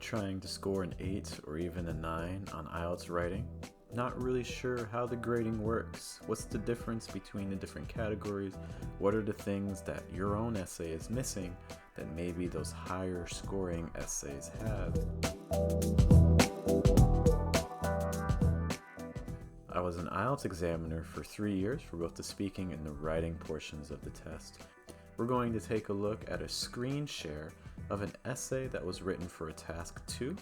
trying to score an 8 or even a 9 on IELTS writing? Not really sure how the grading works. What's the difference between the different categories? What are the things that your own essay is missing that maybe those higher scoring essays have? I was an IELTS examiner for 3 years for both the speaking and the writing portions of the test. We're going to take a look at a screen share of an essay that was written for a task 2, and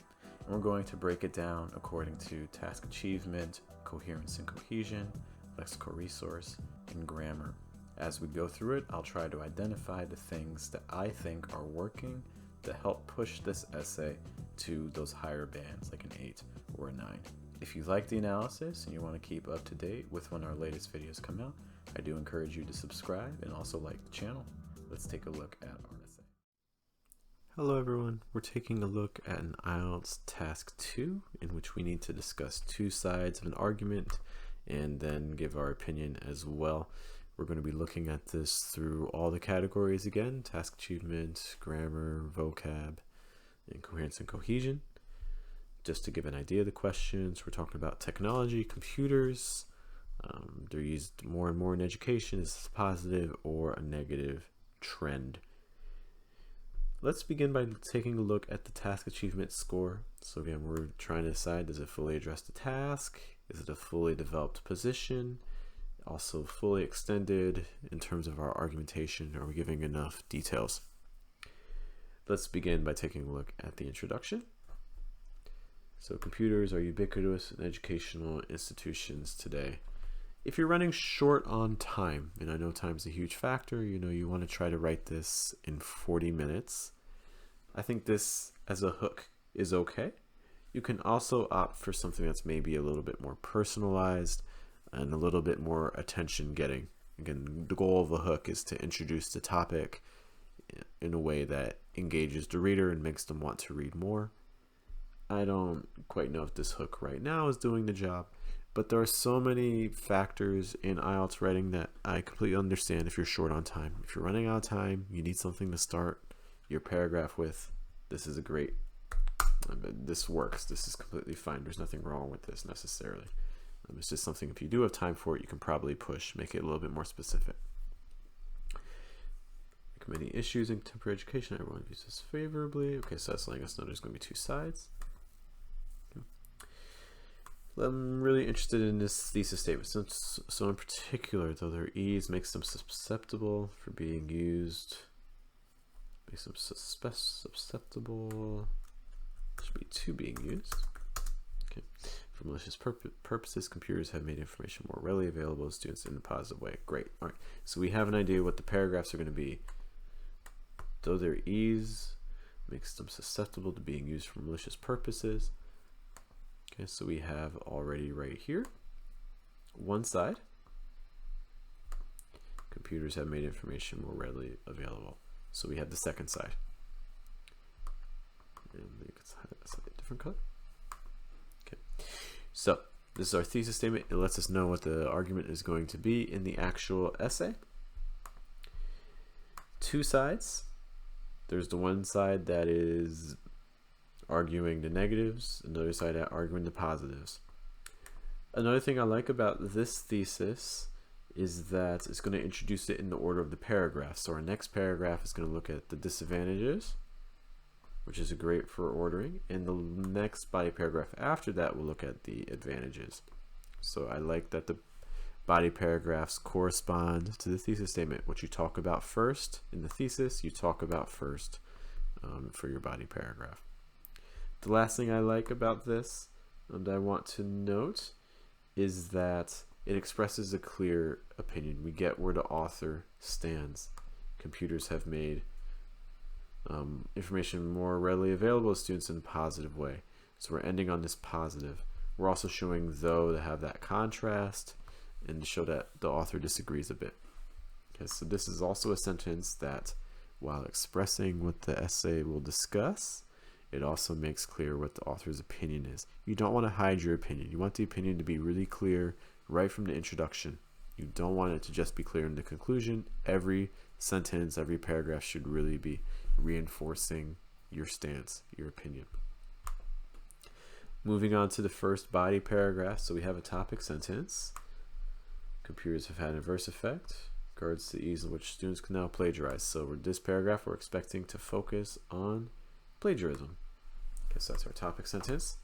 we're going to break it down according to task achievement, coherence and cohesion, lexical resource, and grammar. As we go through it, I'll try to identify the things that I think are working to help push this essay to those higher bands, like an 8 or a 9. If you like the analysis and you want to keep up to date with when our latest videos come out, I do encourage you to subscribe and also like the channel. Let's take a look at our essay. Hello everyone, we're taking a look at an IELTS task 2 in which we need to discuss two sides of an argument and then give our opinion as well. We're going to be looking at this through all the categories again: task achievement, grammar, vocab, and coherence and cohesion. Just to give an idea of the questions, we're talking about technology, computers. They're used more and more in education. Is this a positive or a negative trend? Let's begin by taking a look at the task achievement score. So again, we're trying to decide, does it fully address the task? Is it a fully developed position? Also fully extended in terms of our argumentation? Are we giving enough details? Let's begin by taking a look at the introduction. So computers are ubiquitous in educational institutions today. If you're running short on time, and I know time's a huge factor, you want to try to write this in 40 minutes. I think this as a hook is okay. You can also opt for something that's maybe a little bit more personalized and a little bit more attention getting. Again, the goal of a hook is to introduce the topic in a way that engages the reader and makes them want to read more. I don't quite know if this hook right now is doing the job, but there are so many factors in IELTS writing that I completely understand if you're short on time. If you're running out of time, you need something to start your paragraph with. This is this works. This is completely fine. There's nothing wrong with this necessarily. It's just something, if you do have time for it, you can probably make it a little bit more specific. Many issues in contemporary education, everyone views this favorably. Okay, so that's letting us know there's going to be two sides. I'm really interested in this thesis statement. So in particular, though their ease makes them susceptible for being used, makes them susceptible, should be to being used. Okay. For malicious purposes, computers have made information more readily available to students in a positive way. Great. All right. So we have an idea what the paragraphs are going to be. Though their ease makes them susceptible to being used for malicious purposes. Okay, so we have already right here one side. Computers have made information more readily available. So we have the second side. And you can hide that side a different color. Okay, so this is our thesis statement. It lets us know what the argument is going to be in the actual essay. Two sides. There's the one side that is arguing the negatives, another side arguing the positives. Another thing I like about this thesis is that it's going to introduce it in the order of the paragraph. So our next paragraph is going to look at the disadvantages, which is great for ordering, and the next body paragraph after that will look at the advantages. So I like that the body paragraphs correspond to the thesis statement. What you talk about first in the thesis, you talk about first for your body paragraph. The last thing I like about this and I want to note is that it expresses a clear opinion. We get where the author stands. Computers have made information more readily available to students in a positive way. So we're ending on this positive. We're also showing though to have that contrast and to show that the author disagrees a bit. Okay, so this is also a sentence that, while expressing what the essay will discuss, it also makes clear what the author's opinion is. You don't want to hide your opinion. You want the opinion to be really clear right from the introduction. You don't want it to just be clear in the conclusion. Every sentence, every paragraph should really be reinforcing your stance, your opinion. Moving on to the first body paragraph. So we have a topic sentence. Computers have had an adverse effect in regards to the ease in which students can now plagiarize. So with this paragraph, we're expecting to focus on plagiarism. Okay, so that's our topic sentence.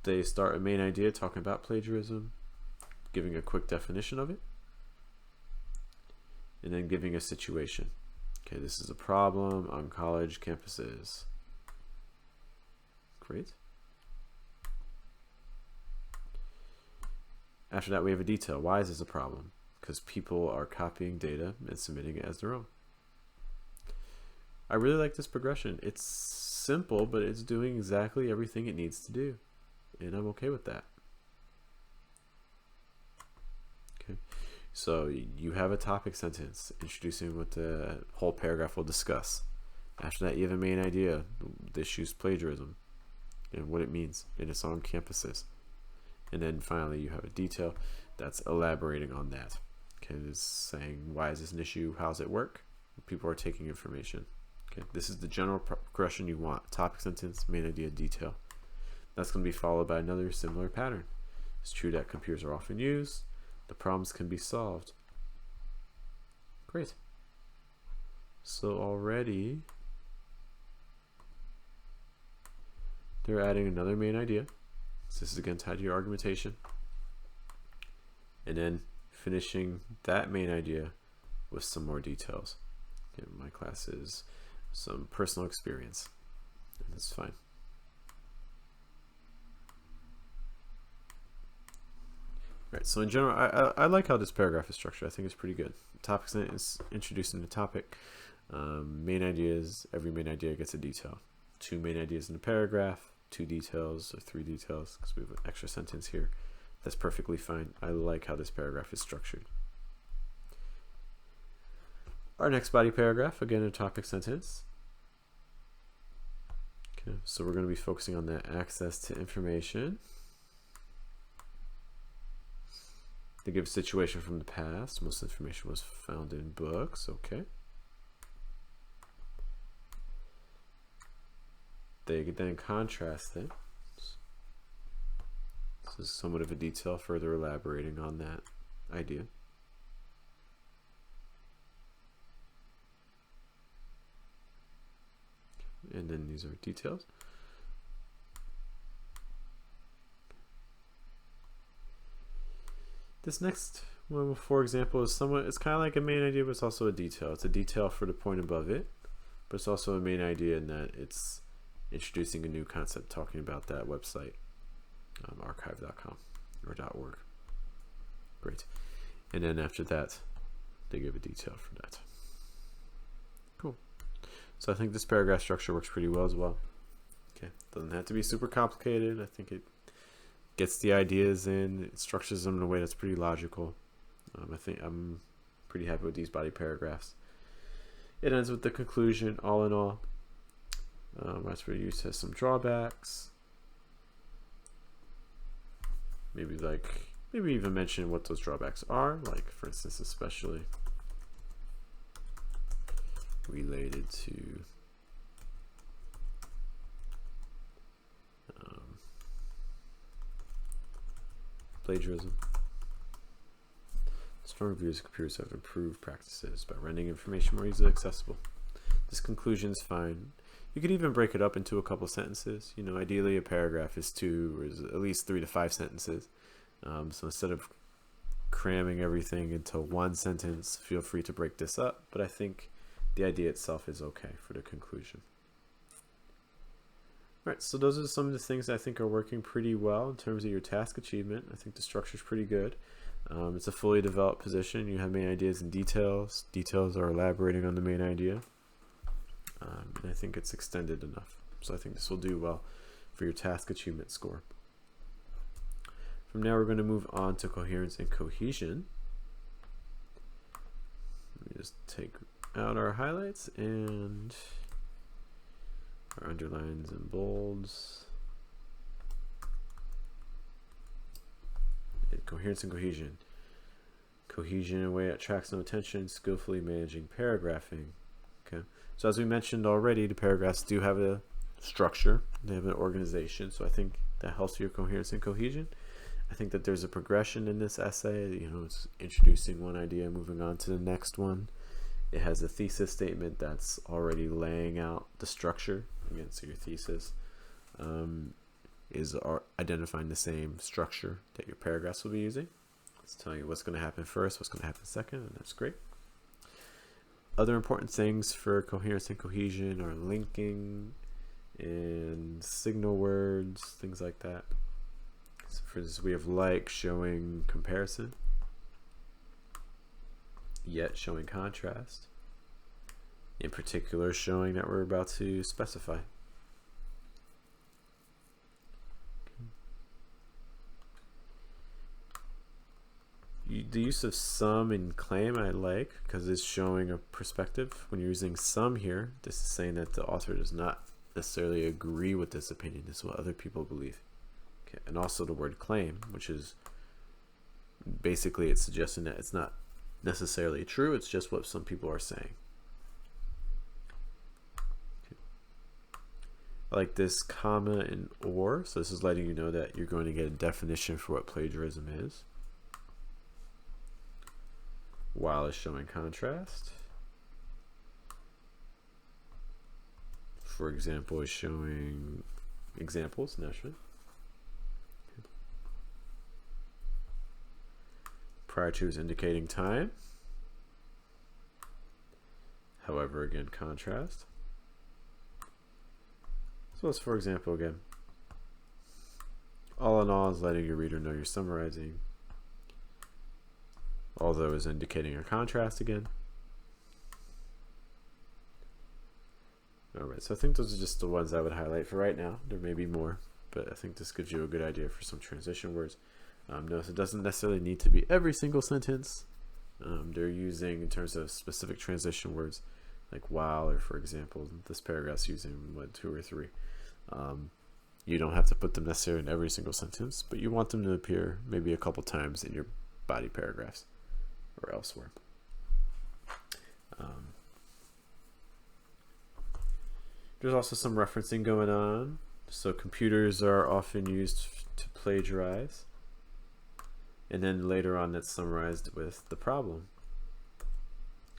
They start a main idea talking about plagiarism, giving a quick definition of it, and then giving a situation. Okay, this is a problem on college campuses. Great. After that, we have a detail. Why is this a problem? Because people are copying data and submitting it as their own. I really like this progression. It's simple, but it's doing exactly everything it needs to do. And I'm okay with that. Okay, so you have a topic sentence introducing what the whole paragraph will discuss. After that, you have a main idea, the issue's plagiarism and what it means, and it's on campuses. And then finally, you have a detail that's elaborating on that. Okay, it's saying, why is this an issue? How does it work? People are taking information. Okay, this is the general progression you want. Topic sentence, main idea, detail. That's going to be followed by another similar pattern. It's true that computers are often used. The problems can be solved. Great. So already, they're adding another main idea. So this is again tied to your argumentation. And then finishing that main idea with some more details. Okay, my class is some personal experience. And that's fine. Right, so in general, I like how this paragraph is structured. I think it's pretty good. Topic sentence introducing the topic. Main ideas, every main idea gets a detail. 2 main ideas in a paragraph, 2 details or 3 details, because we have an extra sentence here. That's perfectly fine. I like how this paragraph is structured. Our next body paragraph, again a topic sentence. Okay, so we're going to be focusing on that access to information. They give a situation from the past. Most information was found in books. Okay. They then contrast it. This is somewhat of a detail, further elaborating on that idea. And then these are details. This next one, for example, is it's kind of like a main idea, but it's also a detail. It's a detail for the point above it, but it's also a main idea in that it's introducing a new concept, talking about that website, archive.com or .org. Great. And then after that, they give a detail for that. Cool. So I think this paragraph structure works pretty well as well. Okay, doesn't have to be super complicated. I think it gets the ideas in, it structures them in a way that's pretty logical. I think I'm pretty happy with these body paragraphs. It ends with the conclusion, all in all. That's where use has some drawbacks. Maybe even mention what those drawbacks are, like for instance, especially related to plagiarism. Strong reviews of computers have improved practices by rendering information more easily accessible. This conclusion is fine. You could even break it up into a couple sentences. You know, ideally a paragraph is 2 or is at least 3 to 5 sentences. So instead of cramming everything into one sentence, feel free to break this up. But I think the idea itself is okay for the conclusion. Alright, so those are some of the things I think are working pretty well in terms of your task achievement. I think the structure is pretty good. It's a fully developed position. You have main ideas and details. Details are elaborating on the main idea. And I think it's extended enough. So I think this will do well for your task achievement score. From now, we're going to move on to coherence and cohesion. Let me just take out our highlights and our underlines and bolds. And coherence and cohesion. Cohesion in a way that attracts no attention, skillfully managing paragraphing. Okay. So as we mentioned already, the paragraphs do have a structure. They have an organization. So I think that helps your coherence and cohesion. I think that there's a progression in this essay. You know, it's introducing one idea, moving on to the next one. It has a thesis statement that's already laying out the structure. Again, so your thesis is identifying the same structure that your paragraphs will be using. It's telling you what's going to happen first, what's going to happen second, and that's great. Other important things for coherence and cohesion are linking and signal words, things like that. So for this, we have like showing comparison, yet showing contrast, in particular showing that we're about to specify. The use of some in claim I like because it's showing a perspective. When you're using some here, this is saying that the author does not necessarily agree with this opinion. This is what other people believe. Okay. And also the word claim, which is basically it's suggesting that it's not necessarily true, it's just what some people are saying. Okay. I like this comma and or, so this is letting you know that you're going to get a definition for what plagiarism is, while it's showing contrast. For example, is showing examples naturally. Okay. Prior to is indicating time. However, again, contrast. So let's, for example, again, all in all is letting your reader know you're summarizing, although is indicating a contrast again. Alright, so I think those are just the ones I would highlight for right now. There may be more, but I think this gives you a good idea for some transition words. Notice it doesn't necessarily need to be every single sentence. They're using, in terms of specific transition words, like while, or for example, this paragraph's using 1, 2, or 3. You don't have to put them necessarily in every single sentence, but you want them to appear maybe a couple times in your body paragraphs or elsewhere. There's also some referencing going on. So computers are often used to plagiarize, and then later on that's summarized with the problem.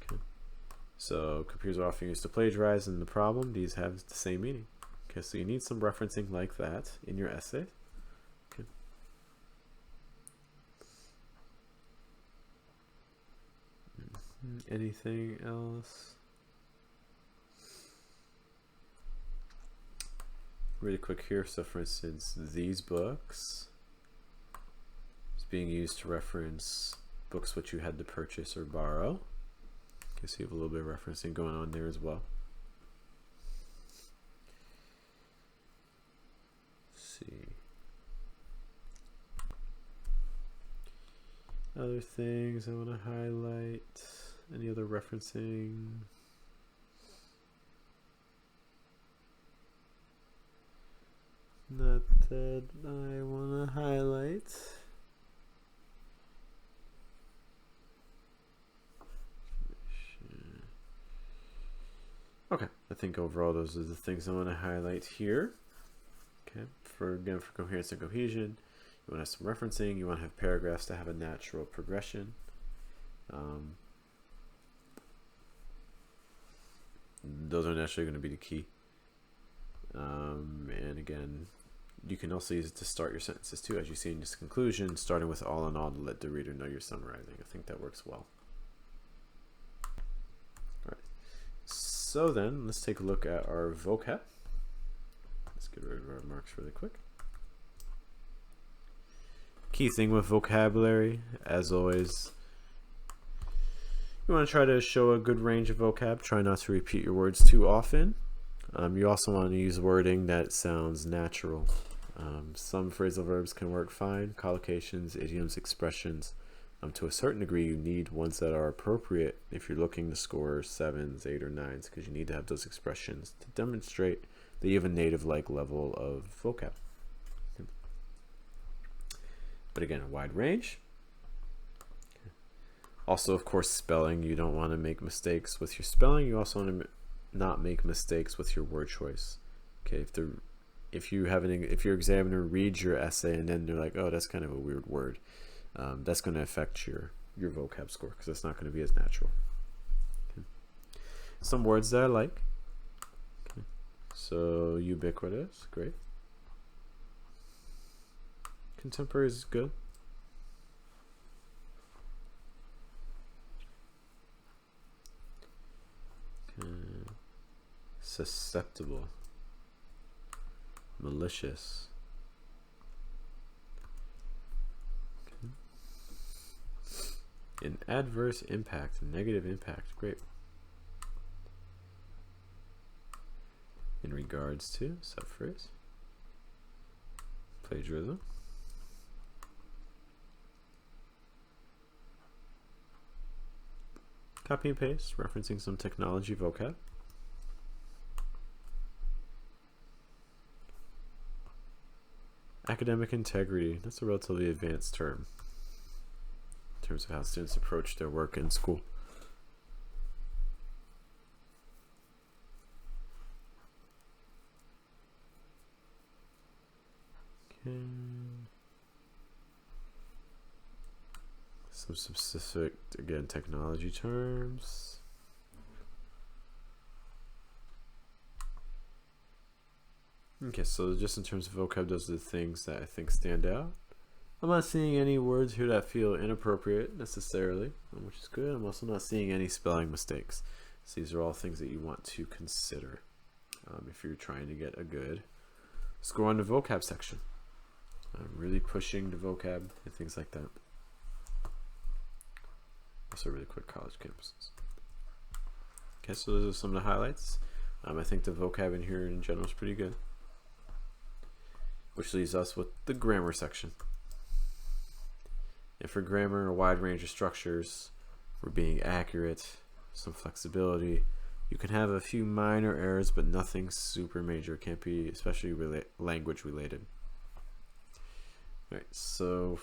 Okay. So computers are often used to plagiarize, and the problem, these have the same meaning. Okay, so you need some referencing like that in your essay. Okay. Anything else? Really quick here, so for instance, these books is being used to reference books which you had to purchase or borrow. Okay, so you have a little bit of referencing going on there as well. Let's see. Other things I want to highlight. Any other referencing? Not that I want to highlight. Okay, I think overall those are the things I want to highlight here. Okay, for coherence and cohesion, you want to have some referencing, you want to have paragraphs to have a natural progression. Those are naturally going to be the key. And again, you can also use it to start your sentences too, as you see in this conclusion, starting with all in all to let the reader know you're summarizing. I think that works well. All right. So then, let's take a look at our vocab. Let's get rid of our marks really quick. Key thing with vocabulary, as always, you want to try to show a good range of vocab. Try not to repeat your words too often. You also want to use wording that sounds natural. Some phrasal verbs can work fine. Collocations, idioms, expressions. To a certain degree, you need ones that are appropriate if you're looking to score 7s, 8, or 9s, because you need to have those expressions to demonstrate that you have a native-like level of vocab. Okay. But again, a wide range. Okay. Also, of course, spelling. You don't want to make mistakes with your spelling. You also want to not make mistakes with your word choice. Okay, if your examiner reads your essay and then they're like, oh, that's kind of a weird word, that's going to affect your vocab score because it's not going to be as natural. Okay. Some words that I like. Okay. So ubiquitous, great. Contemporary is good. Okay. Susceptible. Malicious. Okay. An adverse impact, negative impact, great. In regards to, subphrase. Plagiarism. Copy and paste, referencing some technology vocab. Academic integrity, that's a relatively advanced term in terms of how students approach their work in school. Okay. Some specific, again, technology terms. Okay, so just in terms of vocab, those are the things that I think stand out. I'm not seeing any words here that feel inappropriate necessarily, which is good. I'm also not seeing any spelling mistakes. So these are all things that you want to consider if you're trying to get a good score on the vocab section. Really pushing the vocab and things like that. Also really quick college campuses. Okay, so those are some of the highlights. I think the vocab in here in general is pretty good. Which leaves us with the grammar section. And for grammar, a wide range of structures for being accurate, some flexibility. You can have a few minor errors, but nothing super major. It can't be especially language related. All right, so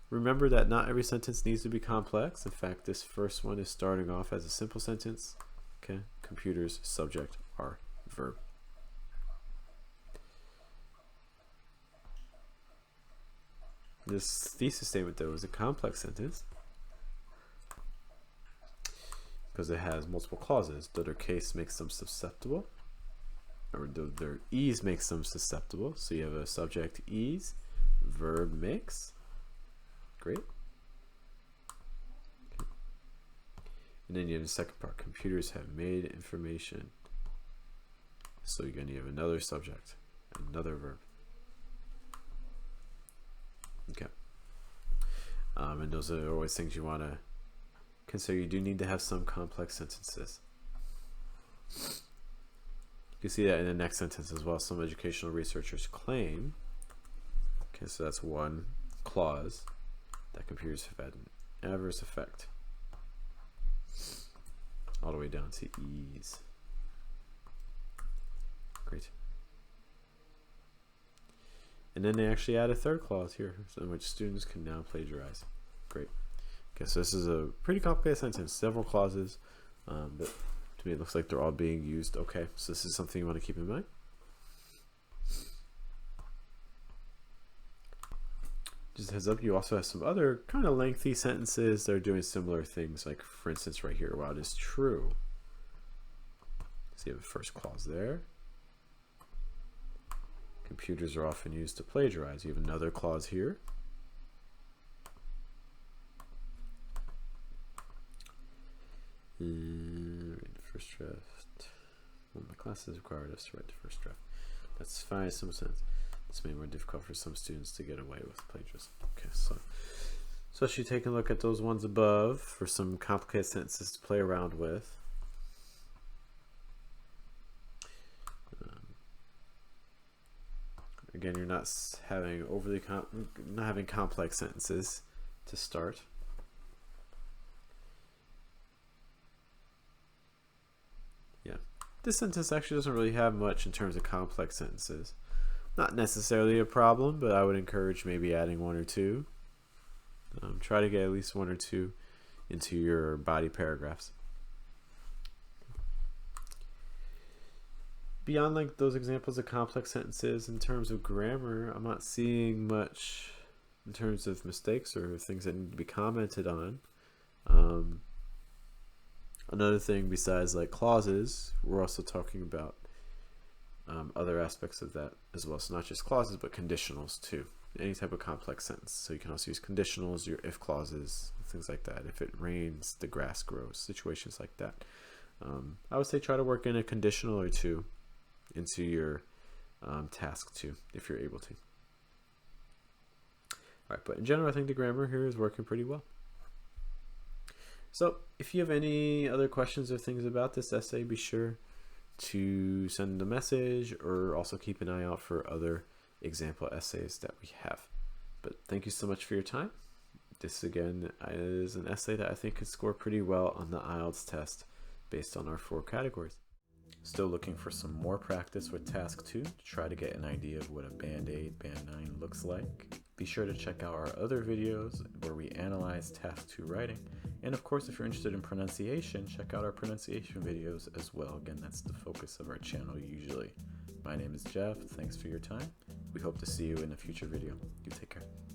remember that not every sentence needs to be complex. In fact, this first one is starting off as a simple sentence. Okay, computers, subject, are verb. This thesis statement, though, is a complex sentence because it has multiple clauses. Though their case makes them susceptible, or though their ease makes them susceptible. So you have a subject ease, verb makes. Great. Okay. And then you have the second part. Computers have made information. So you're going to have another subject, another verb. Okay. And those are always things you want to consider. You do need to have some complex sentences. You can see that in the next sentence as well. Some educational researchers claim, okay, so that's one clause, that computers have had an adverse effect. All the way down to ease. Great. And then they actually add a third clause here, in which students can now plagiarize. Great. Okay, so this is a pretty complicated sentence, several clauses, but to me it looks like they're all being used. Okay, so this is something you want to keep in mind. Just a heads up, you also have some other kind of lengthy sentences that are doing similar things, like for instance right here, while it is true. So you have the first clause there. Computers are often used to plagiarize. You have another clause here. First draft. Well, my classes required us to write the first draft. That's fine in some sense. It's made more difficult for some students to get away with plagiarism. Okay, so especially taking a look at those ones above for some complicated sentences to play around with. Again, you're not having not having complex sentences to start. Yeah, this sentence actually doesn't really have much in terms of complex sentences. Not necessarily a problem, but I would encourage maybe adding one or two. Try to get at least one or two into your body paragraphs. beyond like those examples of complex sentences, in terms of grammar, I'm not seeing much in terms of mistakes or things that need to be commented on. Another thing besides like clauses, we're also talking about other aspects of that as well. So not just clauses, but conditionals too. Any type of complex sentence. So you can also use conditionals, your if clauses, things like that. If it rains, the grass grows. Situations like that. I would say try to work in a conditional or two into your task too, if you're able to. All right, but in general, I think the grammar here is working pretty well. So if you have any other questions or things about this essay, be sure to send a message or also keep an eye out for other example essays that we have. But thank you so much for your time. This again is an essay that I think could score pretty well on the IELTS test based on our 4 categories. Still looking for some more practice with task 2 to try to get an idea of what a band 8, band 9 looks like. Be sure to check out our other videos where we analyze task 2 writing. And of course, if you're interested in pronunciation, check out our pronunciation videos as well. Again, that's the focus of our channel usually. My name is Jeff. Thanks for your time. We hope to see you in a future video. You take care.